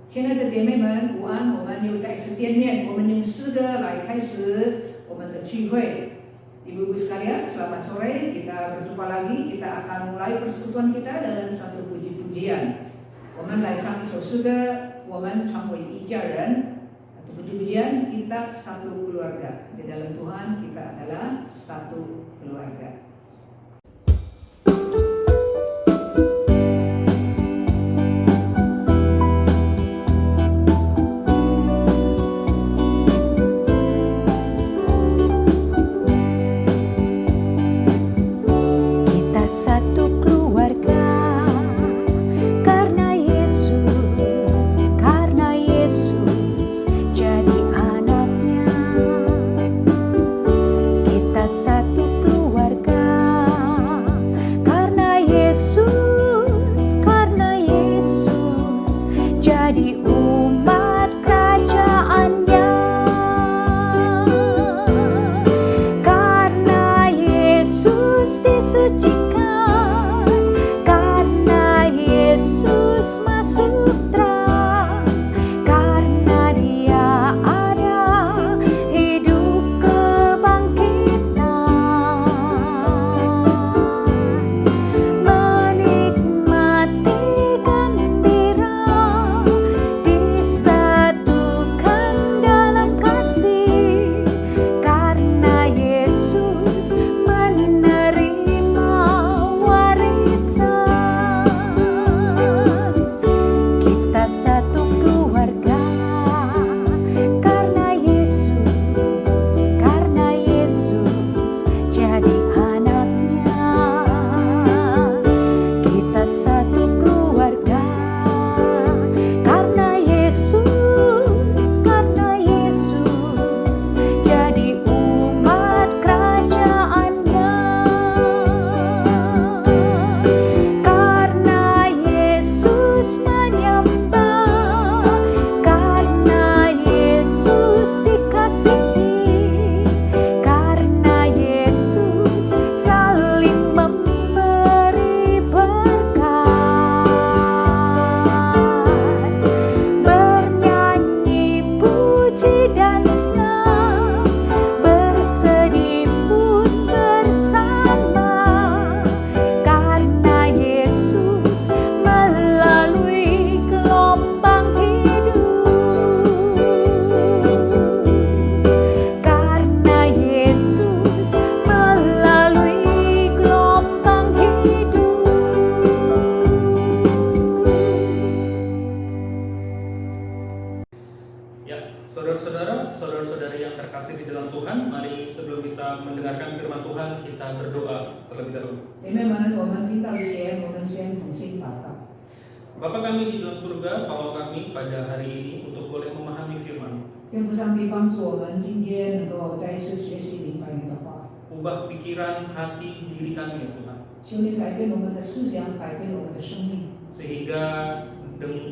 亲爱的姐妹们，午安！我们又再次见面，我们用诗歌来开始我们的聚会。Ibu-ibu sekalian, selamat sore. Kita berjumpa lagi. Kita akan mulai persekutuan kita dengan satu puji-pujian. 我们来唱一首诗歌，我们成为一家人。Atau puji-pujian, kita satu keluarga. Di dalam Tuhan kita adalah satu keluarga. Saudara-saudari yang terkasih di dalam Tuhan, mari sebelum kita mendengarkan firman Tuhan, kita berdoa terlebih dahulu. Bapa kami di dalam surga, tolong kami pada hari ini untuk boleh memahami firman. Ubah pikiran, hati, diri kami ya Tuhan.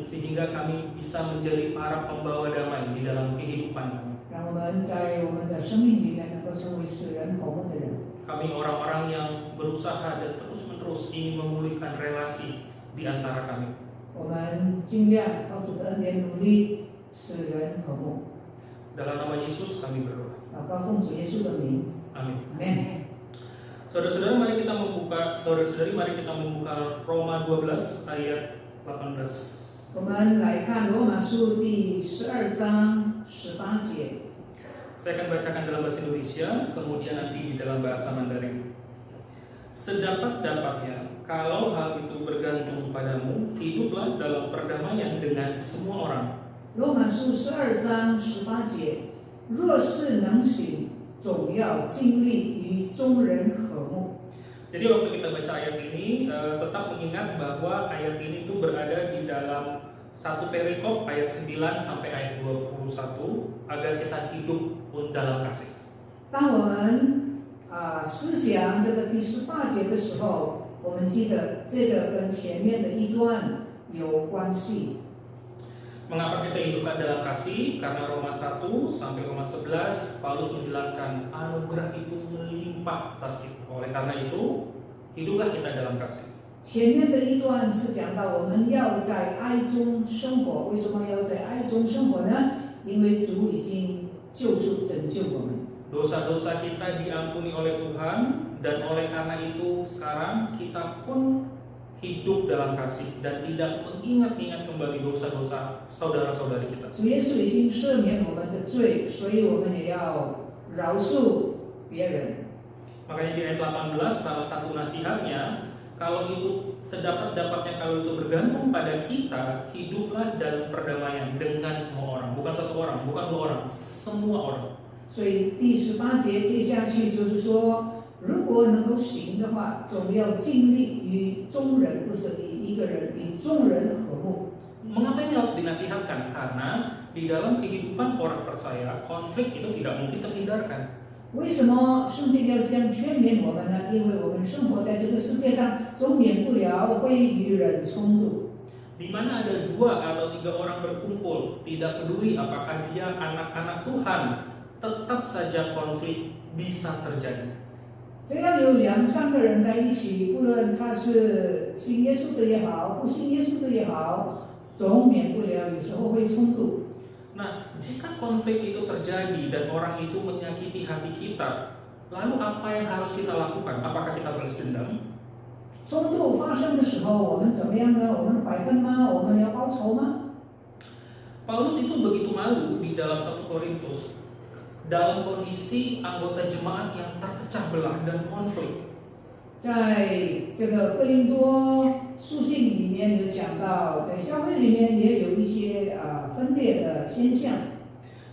Sehingga kami bisa menjadi para pembawa damai di dalam kehidupan kami. Kami orang-orang yang berusaha dan terus-menerus ingin memulihkan relasi di antara kami. Dalam nama Yesus kami berdoa. Amin. Saudara-saudari, mari kita membuka Roma 12 ayat 18. 我们来看罗马书第12章18节。 Saya akan bacakan dalam bahasa Indonesia, kemudian nanti di dalam bahasa Mandarin. Sedapat-dapatnya, kalau hal itu bergantung padamu, hiduplah dalam perdamaian dengan semua orang. 罗马书12章18节，若是能行，总要尽力与众人和睦。 Jadi waktu kita baca ayat ini, tetap mengingat bahwa ayat ini tuh berada di dalam satu perikop ayat 9 sampai ayat 21 agar kita hidup pun dalam kasih. 当我们思想这个第18节的时候，我们记得这个跟前面的一段有关系。 Mengapa kita hidupkan dalam kasih? Karena Roma 1 sampai Roma 11 Paulus menjelaskan anugerah itu melimpah atas kita. Oleh karena itu, hiduplah kita dalam kasih. 前面的一段是讲到我们要在爱中生活，为什么要在爱中生活呢？因为主已经救赎拯救我们。 Dosa-dosa kita diampuni oleh Tuhan, dan oleh karena itu sekarang kita pun hidup dalam kasih dan tidak mengingat-ingat kembali dosa-dosa saudara-saudari kita. 主耶稣已经赦免我们的罪，所以我们也要饶恕别人。 Makanya di ayat 18 salah satu nasihatnya, kalau itu sedapat-dapatnya, kalau itu bergantung pada kita, hiduplah dalam perdamaian dengan semua orang, bukan satu orang, bukan dua orang, semua orang. 所以第18节接下去就是说，如果能够行的话，总要尽力与众人，不是与一个人，与众人和睦。 Mengapa ini harus dinasihatkan? Karena di dalam kehidupan orang percaya, konflik itu tidak mungkin terhindarkan. 为什么圣经要这样劝勉我们呢？因为我们生活在这个世界上，总免不了会与人冲突。 Di mana ada 2 atau 3 orang berkumpul, tidak peduli apakah dia anak-anak Tuhan, tetap saja konflik bisa terjadi. 只要有2、3个人在一起，不论他是信耶稣的也好，不信耶稣的也好，总免不了有时候会冲突。 Nah, jika konflik itu terjadi dan orang itu menyakiti hati kita, lalu apa yang harus kita lakukan? Apakah kita balas dendam? 冲突发生的时候，我们怎么样呢？我们怀恨吗？我们要报仇吗？ Paulus itu begitu malu di dalam 1 Korintus dalam kondisi anggota jemaat yang terpecah belah dan konflik. 在这个哥林多书信里面有讲到，在教会里面也有一些分裂的现象。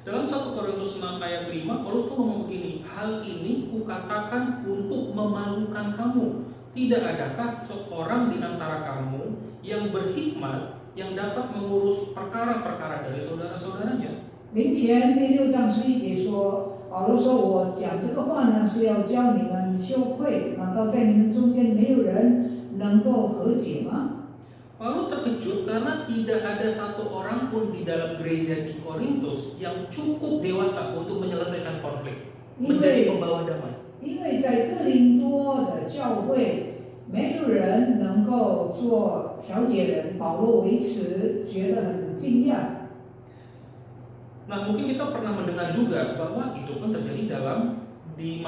Dalam 1 Korintus 6 ayat 5, Paulus tuh ngomong begini, hal ini kukatakan untuk memalukan kamu. Tidak adakah seorang di antara kamu yang berhikmat yang dapat mengurus perkara-perkara dari saudara-saudaranya? 林前第6章11节说，保罗说：“我讲这个话呢，是要教你们羞愧。难道在你们中间没有人能够和解吗？” Paulus terkejut karena tidak ada satu orang pun di dalam gereja di Korintus yang cukup dewasa untuk menyelesaikan konflik, menjadi pembawa damai. 因为在哥林多的教会，没有人能够做调解人，保罗为此觉得很惊讶。 Nah, mungkin kita pernah mendengar juga bahwa itu pun terjadi di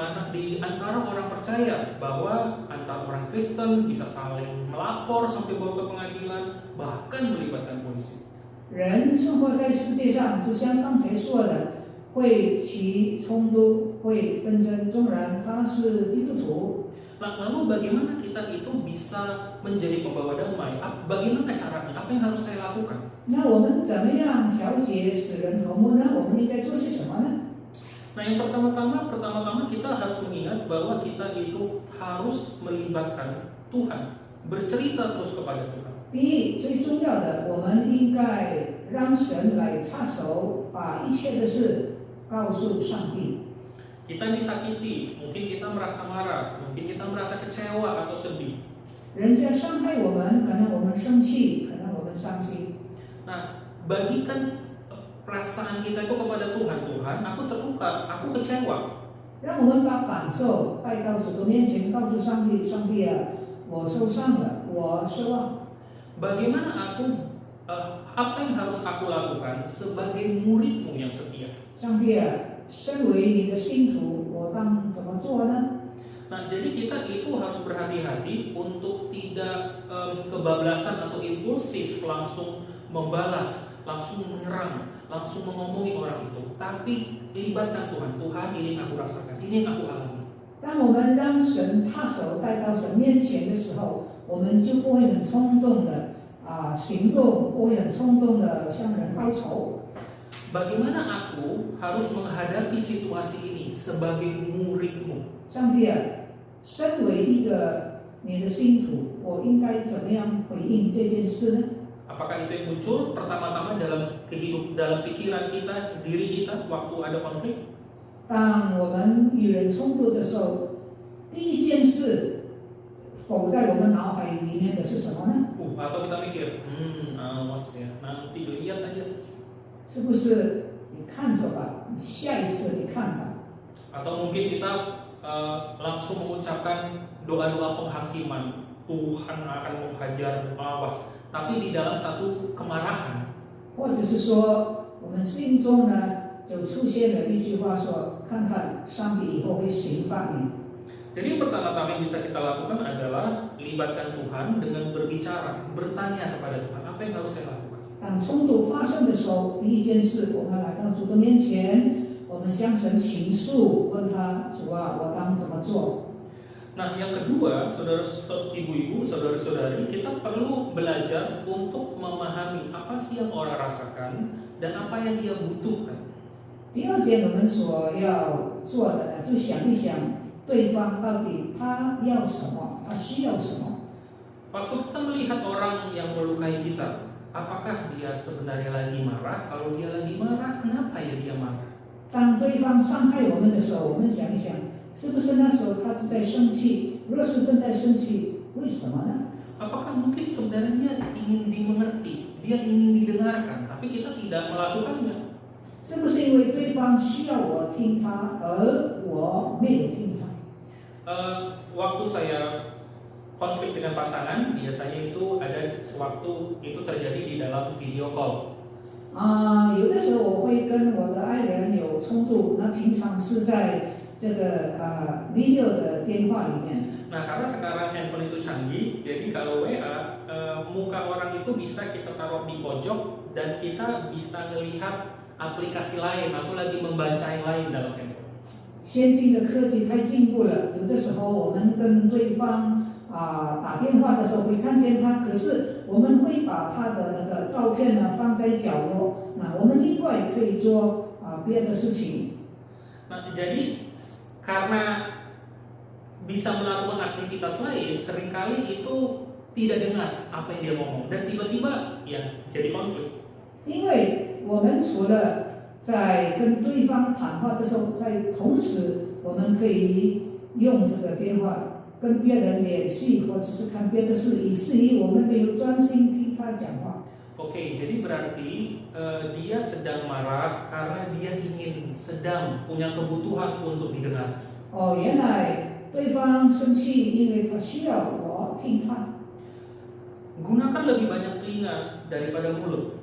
antara orang percaya, bahwa antara orang Kristen bisa saling melapor sampai bawa ke pengadilan, bahkan melibatkan polisi. 人生活在世界上，就像刚才说的，会起冲突，会纷争。纵然他是基督徒， Nah, lalu bagaimana kita itu bisa menjadi pembawa damai? Bagaimana caranya? Apa yang harus saya lakukan? 那我们怎么样调节使人和睦呢？我们应该做些什么呢？ Nah, yang pertama-tama kita harus mengingat bahwa kita itu harus melibatkan Tuhan, bercerita terus kepada Tuhan. 第一，最重要的，我们应该让神来插手，把一切的事告诉上帝。 Kita disakiti, mungkin kita merasa marah, mungkin kita merasa kecewa atau sedih. 人家伤害我们，可能我们生气，可能我们伤心。 Nah, bagikan perasaan kita itu kepada Tuhan. Tuhan, aku terluka, aku kecewa. 让我们把感受带到主的面前，告诉上帝：上帝啊，我受伤了，我失望。 Bagaimana apa yang harus aku lakukan sebagai muridmu yang setia? 上帝啊，身为你的信徒，我当怎么做呢？ Nah, jadi kita itu harus berhati-hati untuk tidak kebablasan atau impulsif langsung membalas, langsung menyerang, langsung mengomongi orang itu. Tapi libatkan Tuhan. Tuhan, ini yang aku rasakan, ini yang aku alami. 当我们让神插手带到神面前的时候，我们就不会很冲动的行动，不会很冲动的向人报仇。 Bagaimana aku harus menghadapi situasi ini sebagai muridmu? 上帝啊，身为一个你的信徒，我应该怎么样回应这件事呢？ Apakah itu yang muncul pertama-tama dalam pikiran kita, diri kita waktu ada konflik? 当我们与人冲突的时候，第一件事否在我们脑海里面的是什么呢？ Atau kita mikir, awas ya, nanti lihat aja. 是不是你看着吧，你下一次你看吧？ Atau mungkin kita langsung mengucapkan doa-doa penghakiman. Tuhan akan menghajar, awas, tapi di dalam satu kemarahan. 或者是说我们心中呢就出现了一句话说，看看上帝以后会刑罚你。 Jadi yang pertama-tama yang bisa kita lakukan adalah libatkan Tuhan dengan berbicara, bertanya kepada Tuhan, apa yang harus saya lakukan? 当冲突发生的时候，第一件事，我们来到主的面前，我们向神倾诉，问他：主啊，我当怎么做？ Nah, yang kedua, ibu-ibu, saudara-saudari, kita perlu belajar untuk memahami apa sih yang orang rasakan dan apa yang dia butuhkan. 第二件我们所要做的呢，就想一想对方到底他要什么，他需要什么。 Waktu kita melihat orang yang melukai kita, apakah dia sebenarnya lagi marah? Kalau dia lagi marah, kenapa ya dia marah? 当对方伤害我们的时候，我们想一想，是不是那时候他正在生气？若是正在生气，为什么呢？ Apakah mungkin sebenarnya dia ingin dimengerti, dia ingin didengarkan, tapi kita tidak melakukannya? 是不是因为对方需要我听他，而我没有听他？ Waktu saya konflik dengan pasangan, biasanya itu ada sewaktu itu terjadi di dalam video call. 有的时候我会跟我的爱人有冲突，那平常是在这个video 的电话里面。 Nah, karena sekarang handphone itu canggih, jadi kalau WA, muka orang itu bisa kita taruh di pojok dan kita bisa melihat aplikasi lain atau lagi membaca yang lain dalam handphone. 先进的科技太进步了，有的时候我们跟对方打电话的时候会看见他，可是我们会把他的那个照片呢放在角落，那我们另外可以做别的事情。 Nah, jadi karena bisa melakukan aktivitas lain, seringkali itu tidak dengar apa yang dia ngomong dan tiba-tiba ya jadi konflik. 因为我们除了在跟对方谈话的时候，在同时我们可以用这个电话跟别人联系，或者是看别的事，以至于我们没有专心听他讲话。 Oke, jadi berarti dia sedang marah karena dia ingin sedang punya kebutuhan untuk didengar. 原来对方生气，因为他需要我听他。 Gunakan lebih banyak telinga daripada mulut.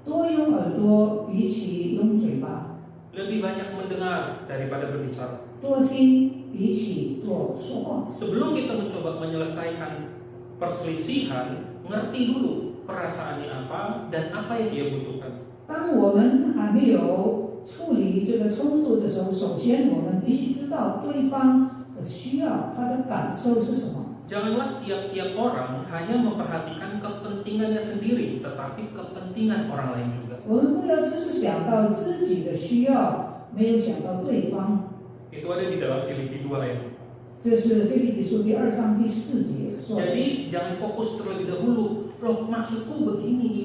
多用耳朵比起用嘴巴， Lebih banyak mendengar daripada berbicara. 多听比起多说话。 Sebelum kita mencoba menyelesaikan perselisihan, ngerti dulu perasaannya apa dan apa yang dia butuhkan. 当我们还没有处理这个冲突的时候，首先我们必须知道对方的需要，他的感受是什么。 Janganlah tiap-tiap orang hanya memperhatikan kepentingannya sendiri, tetapi kepentingan orang lain juga. 我们不要只是想到自己的需要，没有想到对方。 Itu ada di dalam Filipi 2 ayat. 这是腓立比书第2章第4节说的。 Jadi jangan fokus terlebih dahulu. Loh, maksudku begini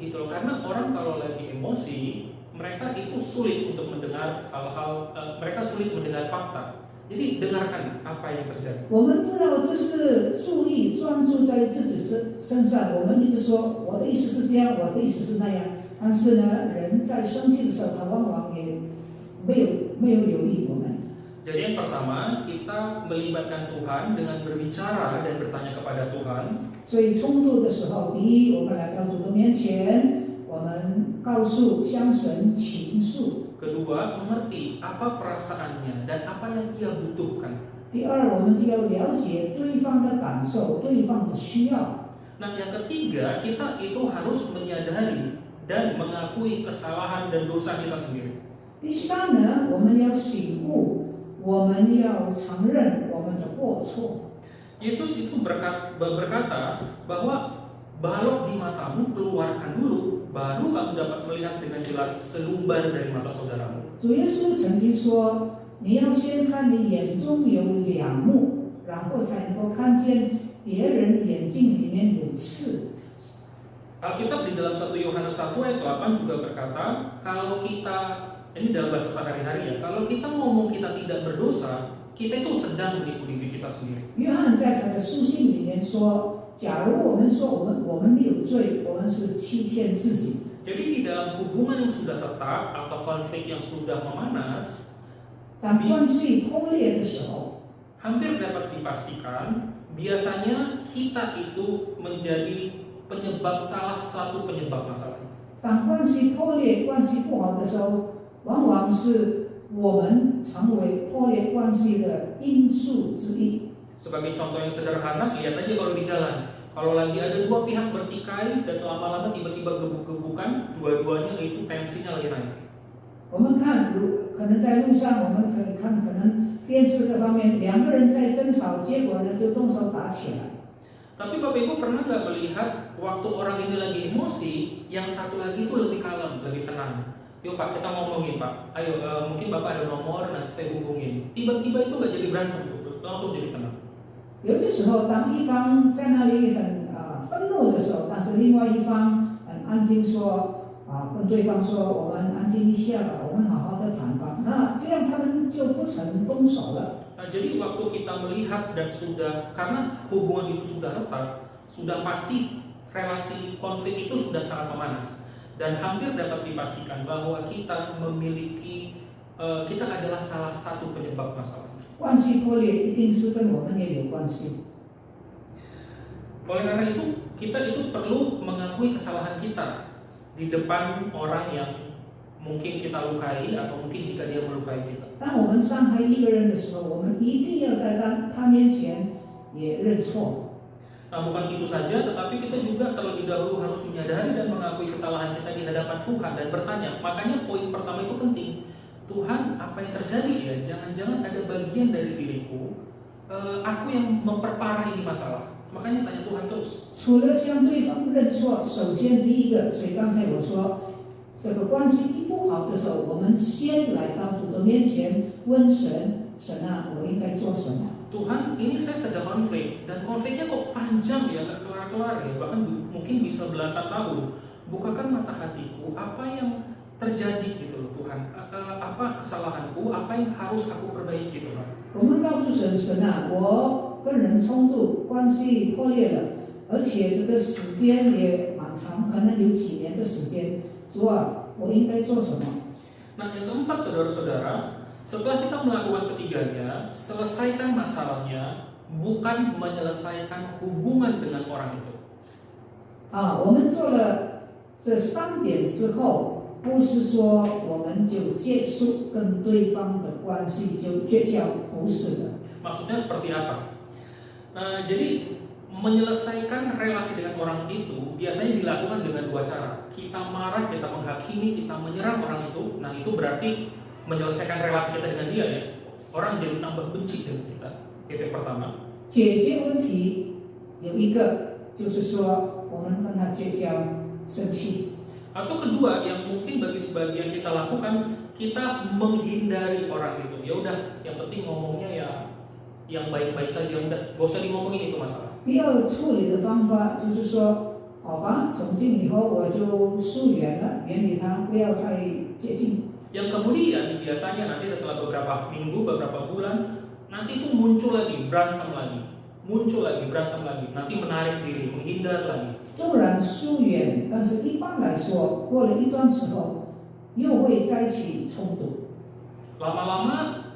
gitu loh. Karena orang kalau lagi emosi, mereka itu sulit untuk mendengar hal-hal, mereka sulit mendengar fakta. Jadi dengarkan apa yang terjadi. 我们不要就是注意专注在自己身上，我们一直说我的意思是这样，我的意思是那样，但是呢，人在生气的时候，他往往也没有留意我们。 Jadi yang pertama, kita melibatkan Tuhan dengan berbicara dan bertanya kepada Tuhan. 所以冲突的时候，第一，我们来到主的面前，我们向神倾诉。 Kedua, mengerti apa perasaannya dan apa yang dia butuhkan. 第二，我们就要了解对方的感受，对方的需要。 Nah, yang ketiga, kita itu harus menyadari dan mengakui kesalahan dan dosa kita sendiri. 第三呢，我们要醒悟，我们要承认我们的过错。 Yesus itu berkata bahwa balok di matamu keluarkan dulu, baru kamu dapat melihat dengan jelas selumbar dari mata saudaramu. 主耶稣曾经说：“你要先看你眼中有两目，然后才能够看见别人眼睛里面有刺。” Alkitab di dalam 1 Yohanes 1 ayat 8 juga berkata, kalau kita, ini dalam bahasa sehari-hari ya, kalau kita ngomong kita tidak berdosa, kita itu sedang menipu diri kita sendiri. 约翰在他的书信里面说：“假如我们说我们没有罪，我们是欺骗自己。” Jadi di dalam hubungan yang sudah retak atau konflik yang sudah memanas, 当关系破裂的时候， hampir dapat dipastikan biasanya kita itu menjadi salah satu penyebab masalah. 当关系破裂、关系不好的时候，往往是我们成为破裂关系的因素之一。 Sebagai contoh yang sederhana, lihat aja kalau di jalan. Kalau lagi ada dua pihak bertikai dan lama-lama tiba-tiba gebuk-gebukan, dua-duanya itu tensinya lagi naik. 我们看，可能在路上，我们可以看，可能电视各方面两个人在争吵，结果呢就动手打起来。 Tapi Bapak Ibu pernah nggak melihat waktu orang ini lagi emosi, yang satu lagi itu lebih kalem, lebih tenang. Yuk Pak, kita ngomongin Pak. Ayo, mungkin Bapak ada nomor, nanti saya hubungin. Tiba-tiba itu nggak jadi berantem tuh, langsung jadi tenang. 有的时候，当一方在那里很愤怒的时候，但是另外一方很安静说跟对方说，我们安静一下吧，我们好好的谈吧。那这样他们就不曾动手了。 Nah, jadi waktu kita melihat dan sudah, karena hubungan itu sudah retak, sudah pasti relasi konflik itu sudah sangat memanas. Dan hampir dapat dipastikan bahwa kita memiliki, kita adalah salah satu penyebab masalah. 关系破裂一定是跟我们也有关系。 Oleh karena itu, kita itu perlu mengakui kesalahan kita di depan orang yang mungkin kita lukai atau mungkin jika dia melukai kita. 当我们伤害一个人的时候，我们一定要在他面前也认错。 Nah, bukan itu saja, tetapi kita juga terlebih dahulu harus menyadari dan mengakui kesalahan kita di hadapan Tuhan dan bertanya. Makanya poin pertama itu penting. Tuhan, apa yang terjadi ya? Jangan-jangan ada bagian dari diriku, aku yang memperparah ini masalah. Makanya tanya Tuhan terus. 除了向对方认错，首先第一个，所以刚才我说，这个关系一不好的时候，我们先来到主的面前问神，神啊，我应该做什么？ Tuhan, ini saya sedang konflik dan konfliknya kok panjang ya, nggak kelar-kelar ya, bahkan mungkin bisa belasan tahun. Bukakan mata hatiku, apa yang terjadi gitu loh Tuhan, apa kesalahanku, apa yang harus aku perbaiki Tuhan. 我们告诉神，神啊，我跟人冲突，关系破裂了，而且这个时间也蛮长，可能有几年的时间。主啊，我应该做什么？ Nah, yang keempat saudara-saudara, setelah kita melakukan ketiganya, selesaikan masalahnya, bukan menyelesaikan hubungan dengan orang itu. 我们做了这3点之后，不是说我们就结束跟对方的关系就绝交，不是的。 Maksudnya seperti apa? Jadi menyelesaikan relasi dengan orang itu biasanya dilakukan dengan dua cara. Kita marah, kita menghakimi, kita menyerang orang itu. Nah, itu berarti menyelesaikan relasi kita dengan dia ya. Orang jadi tambah benci dengan kita. Itu yang pertama. 解决问题有一个，就是说我们跟他绝交，生气。 Atau kedua, yang mungkin bagi sebagian kita lakukan, kita menghindari orang itu. Ya udah, yang penting ngomongnya ya yang baik-baik saja, udah, gak usah diomongin itu masalah. 第二处理的方法就是说，好吧，从今以后我就疏远了，远离他，不要太接近。 Yang kemudian biasanya nanti setelah beberapa minggu, beberapa bulan, nanti itu muncul lagi, berantem lagi, muncul lagi, berantem lagi, nanti menarik diri, menghindar lagi. 纵然疏远，但是一般来说，过了一段时候，又会再起冲突。 Lama-lama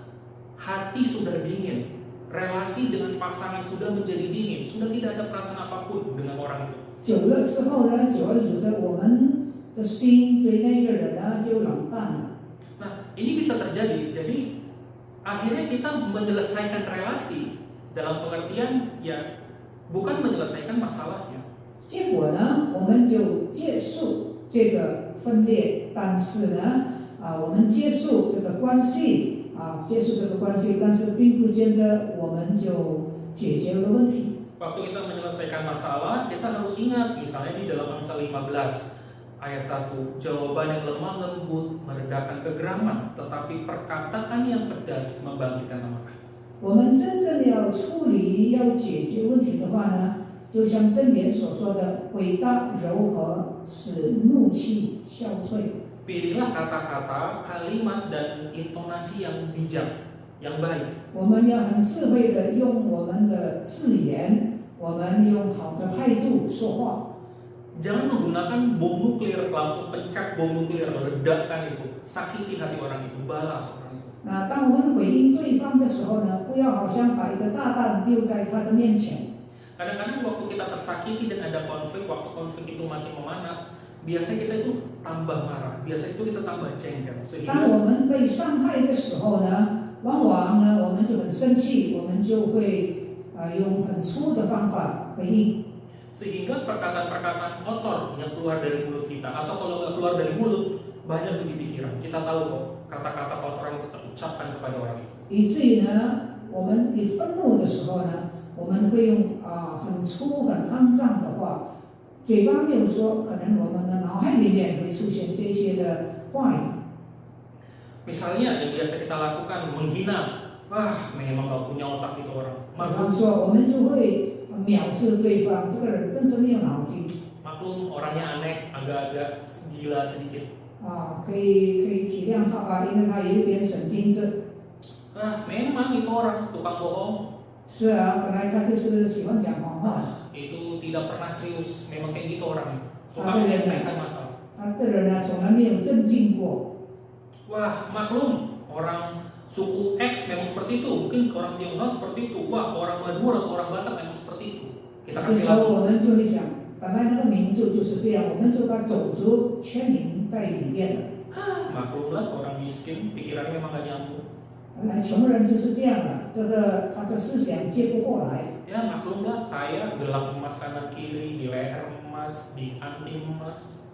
hati sudah dingin, relasi dengan pasangan sudah menjadi dingin, sudah tidak ada perasaan apapun dengan orang itu. 久了之后呢，久而久之，我们的心对那个人呢就冷淡了。 Nah, ini bisa terjadi. Jadi akhirnya kita menyelesaikan relasi dalam pengertian ya bukan menyelesaikan masalahnya. 结果呢，我们就结束这个分裂，但是呢，我们结束这个关系，结束这个关系，但是并不见得我们就解决了问题。 Waktu kita menyelesaikan masalah, kita harus ingat misalnya di dalam Amsal 15 ayat 1, jawaban yang lemah lembut meredakan kegeraman, tetapi perkataan yang pedas membangkitkan amarah. 我们真正要处理、要解决问题的话呢，就像箴言所说的，伟大柔和，使怒气消退。 Pilihlah kata-kata, kalimat, dan intonasi yang bijak, yang baik. 我们要很智慧的用我们的字眼，我们用好的态度说话。 Jangan menggunakan bom nuklir, langsung pencet bom nuklir, ledakan itu, sakiti hati orang itu, balas orang itu. 那当我们回应对方的时候呢，不要好像把一个炸弹丢在他的面前。Kadang-kadang waktu kita tersakiti dan ada konflik, waktu konflik itu makin memanas, biasanya kita itu tambah marah, biasanya itu kita tambah jengkel. 当 Sehingga 我们被伤害的时候呢，往往呢我们就很生气，我们就会用很粗的方法回应。 sehingga perkataan-perkataan kotor yang keluar dari mulut kita, atau kalau nggak keluar dari mulut, banyak tuh di pikiran. Kita tahu kok kata-kata kotor yang kita ucapkan kepada orang itu. 以至于呢，我们一愤怒的时候呢，我们会用很粗、很肮脏的话，嘴巴没有说，可能我们的脑海里面会出现这些的话语。 Misalnya yang biasa kita lakukan menghina, wah memang nggak punya otak itu orang. 比方说，我们就会藐视对方，这个人真是没有脑筋 Maklum orangnya aneh, agak-agak gila sedikit. 可以体谅他吧，因为他有一点神经质。 Memang itu orang tukang bohong. 是啊，本来他就是喜欢讲谎话， Itu tidak pernah serius, memang kayak gitu orangnya. Suka menentengkan masalah. 他个人呢从来没有镇静过。 Wah maklum orang suku X memang seperti itu, mungkin orang Tionghoa seperti itu. Wah orang Madura atau orang Batak memang seperti itu. Kita 这 kasih 时候 label. 我们就会想，本来那个民族就是这样，我们就把种族牵连在里面了。 Maklumlah orang miskin, pikirannya memang gak nyambung. 本来穷人就是这样的，这个他的思想接不过来。 Ya maklumlah kaya, gelang emas kanan kiri, di leher emas, di anting emas.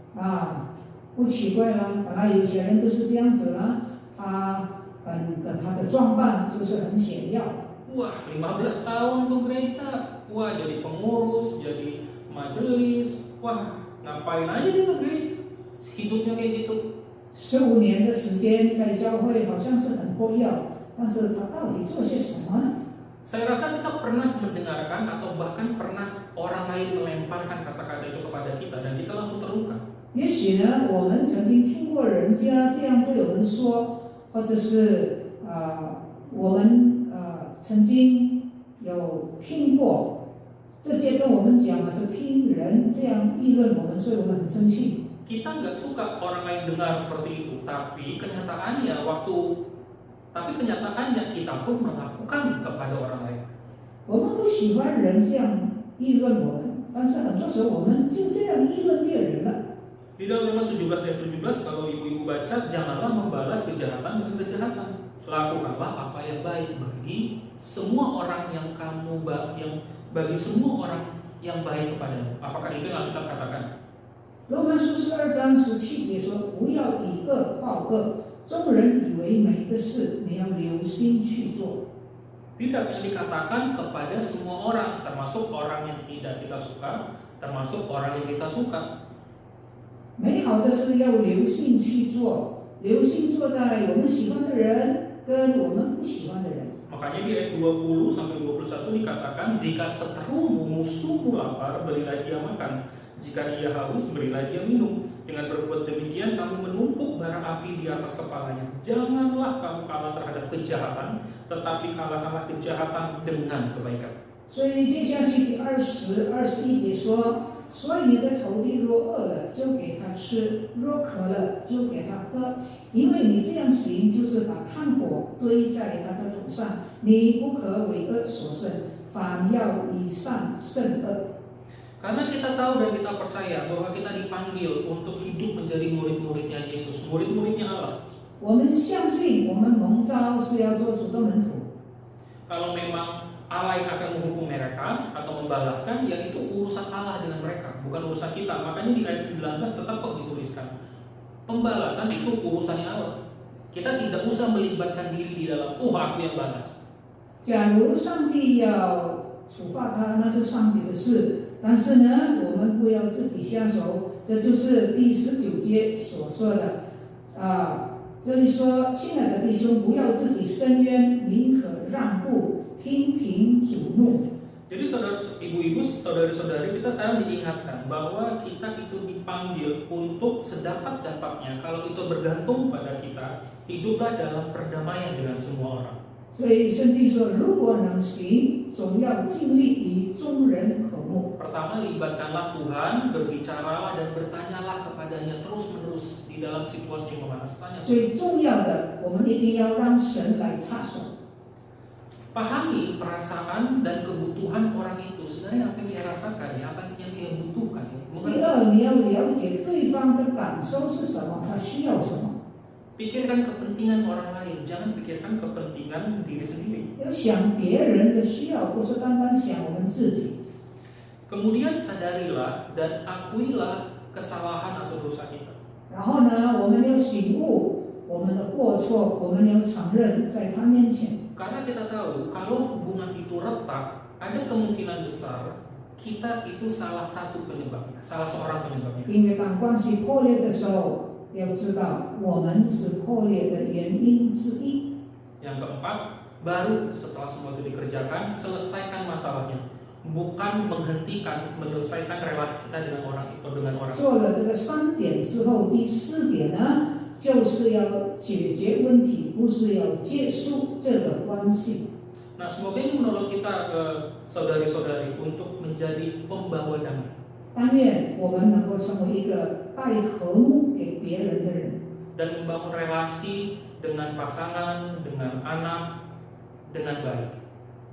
不奇怪啦，本来有钱人都是这样子啦，他的装扮就是很显耀。 Wah 15 tahun tuh gereja. Wah jadi pengurus, jadi majelis. Wah ngapain aja dia ke gereja? Hidupnya kayak gitu. 15年的时间在教会好像是很活跃，但是他到底做些什么呢？ Saya rasa kita pernah mendengarkan atau bahkan pernah orang lain melemparkan kata-kata itu kepada kita dan kita langsung terluka. 也许呢，我们曾经听过人家这样对我们说，或者是我们曾经有听过，这些跟我们讲的是听人这样议论我们，所以我们很生气。 Kita nggak suka orang lain dengar seperti itu, tapi kenyataannya kita pun melakukan kepada orang lain. 我们不喜欢人这样议论我们，但是很多时候我们就这样议论别人了。 Di dalam Roma 17 ayat 17 kalau ibu-ibu baca, janganlah membalas kejahatan dengan kejahatan. Lakukanlah apa yang baik bagi semua orang yang bagi semua orang yang baik kepadamu. Apakah itu yang Alkitab katakan? 罗马书12章17节说：“不要以恶报恶，众人以为美的事，你要留心去做。” Tidak, yang dikatakan kepada semua orang, termasuk orang yang tidak kita suka, termasuk orang yang kita suka. 美好的事要留心去做，留心做在我们喜欢的人跟我们不喜欢的人。 Makanya di ayat 20 sampai 21 dikatakan, jika seterumu musuhmu lapar, berilah dia makan. Jika dia haus, berilah dia minum. Dengan berbuat demikian, kamu menumpuk bara api di atas kepalanya. Janganlah kamu kalah terhadap kejahatan, tetapi kalahkanlah kejahatan dengan kebaikan. 所以接下去第20、21节说：“所以你的仇敌若饿了，就给他吃；若渴了，就给他喝。因为你这样行，就是把炭火堆在他的头上。你不可为恶所胜，反要以善胜恶。” Karena kita tahu dan kita percaya bahwa kita dipanggil untuk hidup menjadi murid-muridnya Yesus, murid-muridnya Allah. 我们相信，我们蒙召是要做主的门徒。 Kalau memang Allah yang akan menghukum mereka atau membalaskan, ya itu urusan Allah dengan mereka, bukan urusan kita. Makanya di ayat 19 tetap kok dituliskan, pembalasan itu urusannya Allah. Kita tidak usah melibatkan diri di dalam, aku yang balas. 假如上帝要处罚他，那是上帝的事。但是呢，我们不要自己下手，这就是第19节所说的。这里说，亲爱的弟兄，不要自己伸冤，宁可让步，听凭主怒。 Jadi ibu-ibu, saudari-saudari, kita sekarang diingatkan bahwa kita itu dipanggil untuk sedapat-dapatnya, kalau itu bergantung pada kita, hiduplah dalam perdamaian dengan semua orang. 所以圣经说，如果能行，总要尽力与众人和睦。 Pertama, libatkanlah Tuhan, berbicaralah dan bertanyalah kepadanya terus-menerus di dalam situasi yang memanas. Tanya. 最重要的，我们一定要让神来插手。pahami perasaan dan kebutuhan orang itu, sebenarnya apa yang dia rasakan ya, apa yang dia butuhkan ya. 第二，你要了解对方的感受是什么，他需要什么。 Pikirkan kepentingan orang lain, jangan pikirkan kepentingan diri sendiri. 要想别人的需要，不是单单想我们自己。 Kemudian sadarilah dan akuilah kesalahan atau dosa kita. 然后呢，我们要醒悟我们的过错，我们要承认在他面前。 Karena kita tahu kalau hubungan itu retak, ada kemungkinan besar kita itu salah satu penyebabnya, salah seorang penyebabnya. 因为当关系破裂的时候，要知道我们是破裂的原因之一。 Yang keempat, baru setelah semua itu dikerjakan, selesaikan masalahnya, bukan menghentikan, menyelesaikan relasi kita dengan orang itu dengan orang. 做了这个3点之后，第4点呢，就是要解决问题，不是要结束这个关系。 Nah, semoga ini menolong kita saudari-saudari untuk menjadi pembawa damai. 但愿我们能够成为一个带和睦给别人的人， Dan membangun relasi dengan pasangan, dengan anak, dengan baik.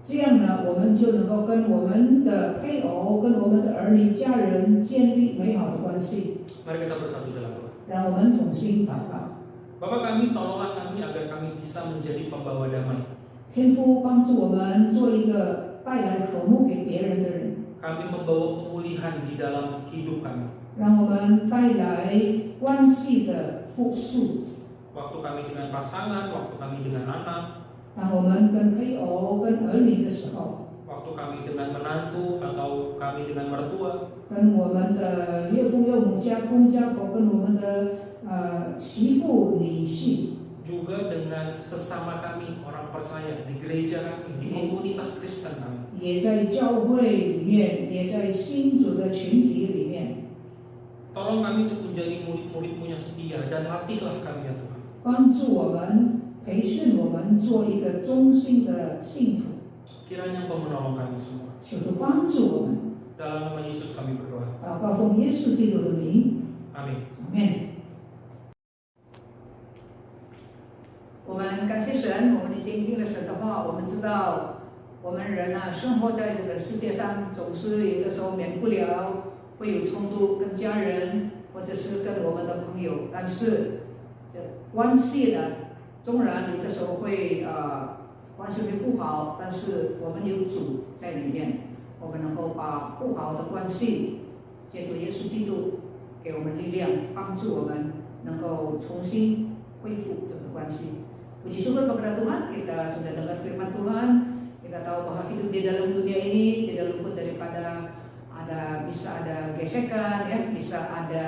这样呢，我们就能够跟我们的配偶、跟我们的儿女、家人建立美好的关系。 Mari kita bersatu dalam doa. 让我们同心祷告， Bapak kami, tolonglah kami agar kami bisa menjadi pembawa damai. 天父帮助我们做一个带来和睦给别人的人， Kami membawa pemulihan di dalam hidup kami. 让我们带来关系的复苏。 Waktu kami dengan pasangan, waktu kami dengan anak, 当我们跟配偶、跟儿女的时候， waktu kami dengan menantu atau kami dengan mertua, 跟我们的岳父岳母、家公家婆，跟我们的媳妇女婿。 juga dengan sesama kami orang percaya di gereja kami, di komunitas Kristen kami. 也在教会里面，也在信主的群体里面， Tolong kami untuk menjadi murid-murid-Mu yang setia dan latihlah kami ya Tuhan. 帮助我们、培训我们做一个忠心的信徒。 Kiranya Engkau menolong kami semua. 求主帮助我们， Dalam nama Yesus kami berdoa. 祷告奉耶稣基督的名， Amin. 阿门。我们感谢神，我们已经听了神的话，我们知道我们人啊，生活在这个世界上，总是有的时候免不了会有冲突，跟家人或者是跟我们的朋友，但是这关系呢，纵然有的时候会关系会不好，但是我们有主在里面，我们能够把不好的关系借助耶稣基督给我们力量，帮助我们能够重新恢复这个关系。Puji syukur kepada Tuhan, kita sudah dengar firman Tuhan, kita tahu bahwa hidup di dalam dunia ini tidak luput daripada bisa ada gesekan, ya, bisa ada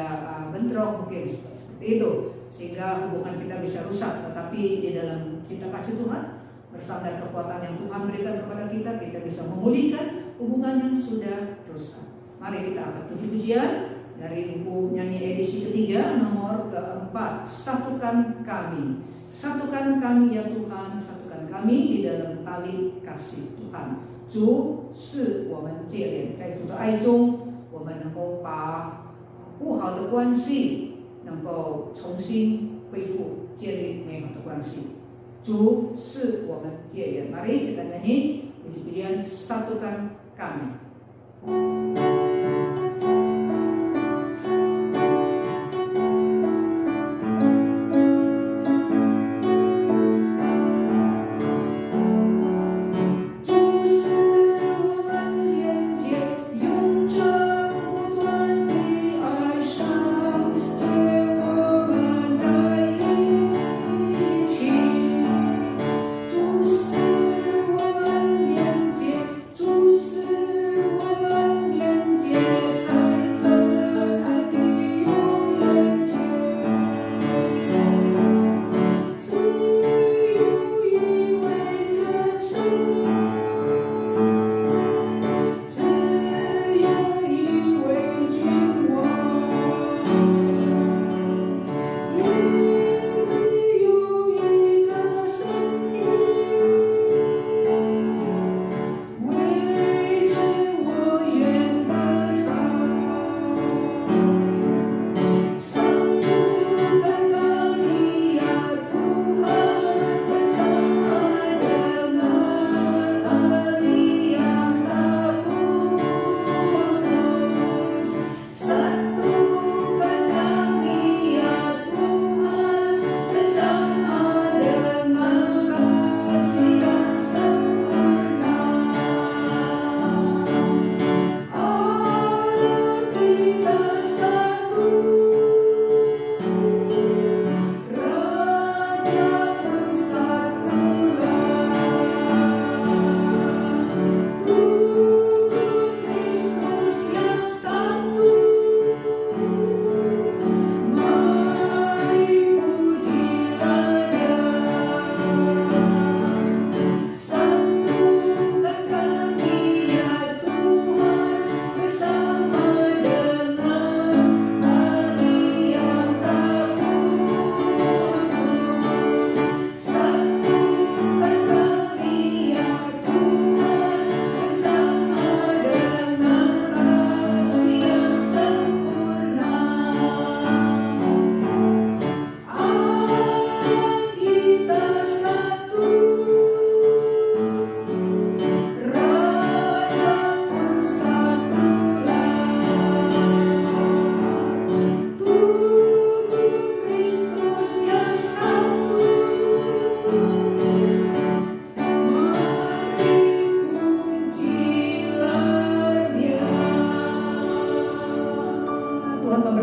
bentrok mungkin seperti itu, sehingga hubungan kita bisa rusak. Tetapi di dalam cinta kasih Tuhan, bersandar kekuatan yang Tuhan berikan kepada kita bisa memulihkan hubungan yang sudah rusak. Mari kita angkat puji-pujian dari buku nyanyi edisi ketiga nomor keempat, Satukan Kami. Satukan kami ya Tuhan, satukan kami di dalam tali kasih Tuhan。主是我们借脸，在主的爱中，我们能够把不好的关系能够重新恢复，建立美好的关系。主是我们借脸，mari kita nyanyi puji-pujian Satukan Kami。主是我们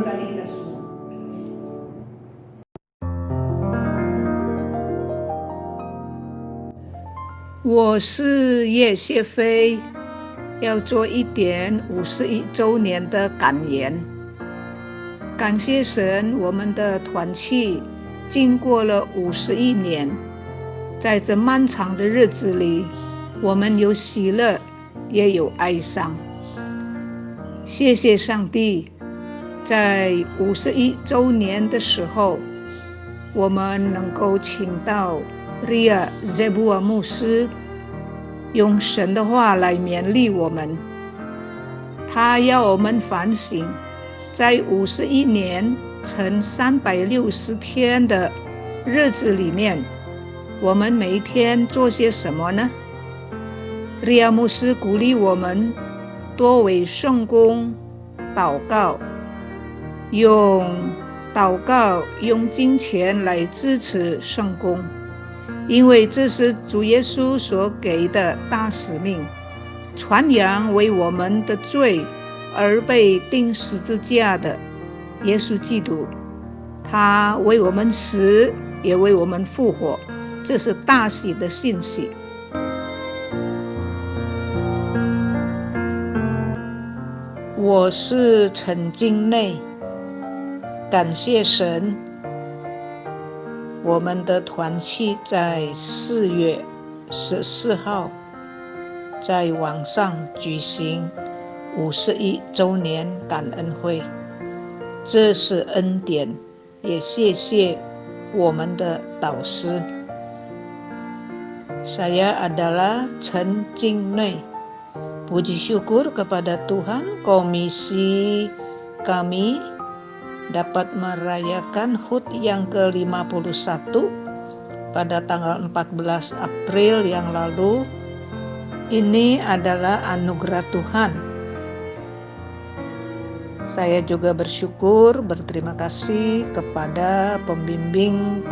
memberkati kita semua. 我是叶谢飞，要做一点51周年的感言。感谢神，我们的团契经过了51年，在这漫长的日子里，我们有喜乐，也有哀伤。谢谢上帝，在51周年的时候，我们能够请到Ria Zebua 牧师用神的话来勉励我们。他要我们反省，在51年乘360天的日子里面，我们每一天做些什么呢？Ria 牧师鼓励我们多为圣工祷告，用祷告用金钱来支持圣工，因为这是主耶稣所给的大使命，传扬为我们的罪而被钉十字架的耶稣基督，他为我们死，也为我们复活，这是大喜的信息。我是陈经内，感谢神，我们的团契在4月14号在网上举行51周年感恩会，这是恩典，也谢谢我们的导师。Saya adalah Chen Jingnei. Puji syukur kepada Tuhan, komisi kami dapat merayakan HUT yang ke-51 pada tanggal 14 April yang lalu. Ini adalah anugerah Tuhan. Saya juga bersyukur, berterima kasih kepada pembimbing